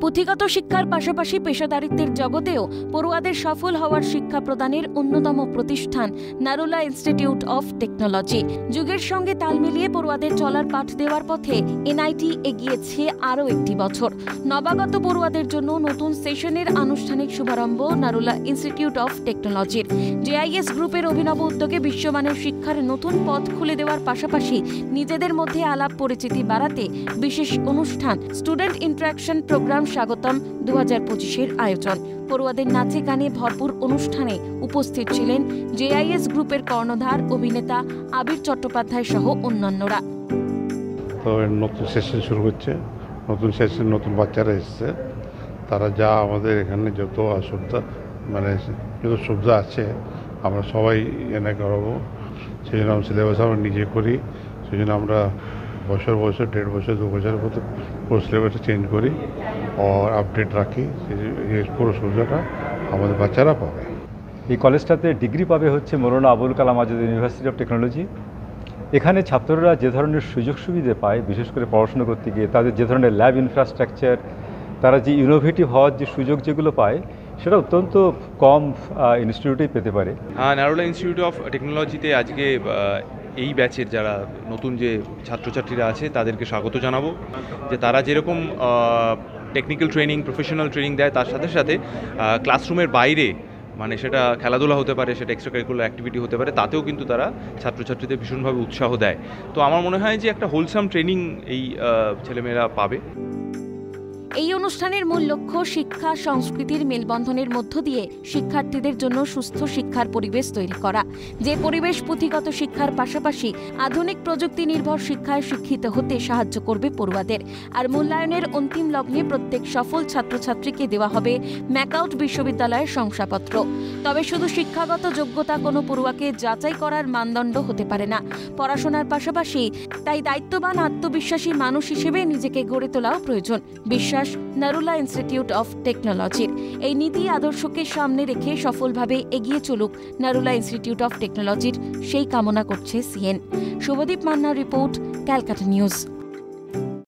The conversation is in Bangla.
পুঁথিগত শিক্ষার পাশাপাশি পেশাদারিত্বের জগতেও পড়ুয়াদের সফল হওয়ার শিক্ষা প্রদানের অন্যতম প্রতিষ্ঠান নারুলা ইনস্টিটিউট অফ টেকনোলজি। যুগের সঙ্গে তাল মিলিয়ে পড়ুয়াদের চলার পাঠ দেওয়ার পথে এনআইটি এগিয়েছে আরও একটি বছর। নবাগত পড়ুয়াদের জন্য নতুন সেশনের আনুষ্ঠানিক শুভারম্ভ নারুলা ইনস্টিটিউট অফ টেকনোলজির। জেআইএস গ্রুপের অভিনব উদ্যোগে বিশ্বমানের শিক্ষার নতুন পথ খুলে দেওয়ার পাশাপাশি নিজেদের মধ্যে আলাপ পরিচিতি বাড়াতে বিশেষ অনুষ্ঠান স্টুডেন্ট ইন্টারাকশন প্রোগ্রাম স্বাগতম 2025-এর আয়োজন। পড়ুয়াদের নাচে গানে ভরপুর অনুষ্ঠানে উপস্থিত ছিলেন জেআইএস গ্রুপের কর্ণধার অভিনেতা আবির চট্টোপাধ্যায় সহ অন্যান্যরা। তো নতুন সেশন শুরু হচ্ছে, নতুন সেশন নতুন বাচ্চারা এসছে, তারা যা আমাদের এখানে যত অসুবিধা যত সুবিধা আছে আমরা সবাই এনে করাবো। সেই জন্য আমরা সিলেবাস আমরা নিজে করি, সেই জন্য আমরা বছর 1.5 বছর 2 বছরের মতো পুরো সিলেবাসটা চেঞ্জ করি আর আপডেট রাখি। এই পুরো সুবিধাটা আমাদের বাচ্চারা পাবে। এই কলেজটাতে ডিগ্রি পাবে হচ্ছে Maulana Abul Kalam Azad university of technology. এখানে ছাত্ররা যে ধরনের সুযোগ সুবিধা পায়, বিশেষ করে পড়াশোনা করতে গিয়ে তাদের যে ধরনের ল্যাব ইনফ্রাস্ট্রাকচার, তারা যে ইনোভেটিভ হওয়ার যে সুযোগ যেগুলো পায়, সেটা অত্যন্ত কম ইনস্টিটিউটেই পেতে পারে। নারুলা ইনস্টিটিউট অফ টেকনোলজিতে আজকে এই ব্যাচের যারা নতুন যে ছাত্রছাত্রীরা আছে তাদেরকে স্বাগত জানাবো, যে তারা যেরকম টেকনিক্যাল ট্রেনিং, প্রফেশনাল ট্রেনিং দেয়, তার সাথে সাথে ক্লাসরুমের বাইরে সেটা খেলাধুলা হতে পারে, সেটা এক্সট্রা কারিকুলার অ্যাক্টিভিটি হতে পারে, তাতেও কিন্তু তারা ছাত্রছাত্রীদের ভীষণভাবে উৎসাহ দেয়। তো আমার মনে হয় যে একটা হোলসাম ট্রেনিং এই ছেলেমেয়েরা পাবে। এই অনুষ্ঠানের মূল লক্ষ্য শিক্ষা সংস্কৃতির মেলবন্ধনের মধ্য দিয়ে শিক্ষার্থীদের জন্য সুস্থ শিক্ষার পরিবেশ তৈরি করা, যে পরিবেশ পুঁথিগত শিক্ষার পাশাপাশি আধুনিক প্রযুক্তি নির্ভর শিক্ষায় শিক্ষিত হতে সাহায্য করবে পড়ুয়াদের। আর মূল্যায়নের অন্তিম লগ্নে প্রত্যেক সফল ছাত্রছাত্রীকে দেওয়া হবে ম্যাকআউট বিশ্ববিদ্যালয়ের শংসাপত্র। তবে শুধু শিক্ষাগত যোগ্যতা কোনো পড়ুয়াকে যাচাই করার মানদণ্ড হতে পারে না। পড়াশোনার পাশাপাশি তাই দায়িত্ববান আত্মবিশ্বাসী মানুষ হিসেবে নিজেকে গড়ে তোলাও প্রয়োজন। বিশ্বাস নারুলা ইনস্টিটিউট অফ টেকনোলজির। এই নীতি আদর্শকে সামনে রেখে সফলভাবে এগিয়ে চলুক নারুলা ইনস্টিটিউট অফ টেকনোলজির, সেই কামনা করছে সিএন। শুভদীপ মান্নার রিপোর্ট, ক্যালকাটা নিউজ।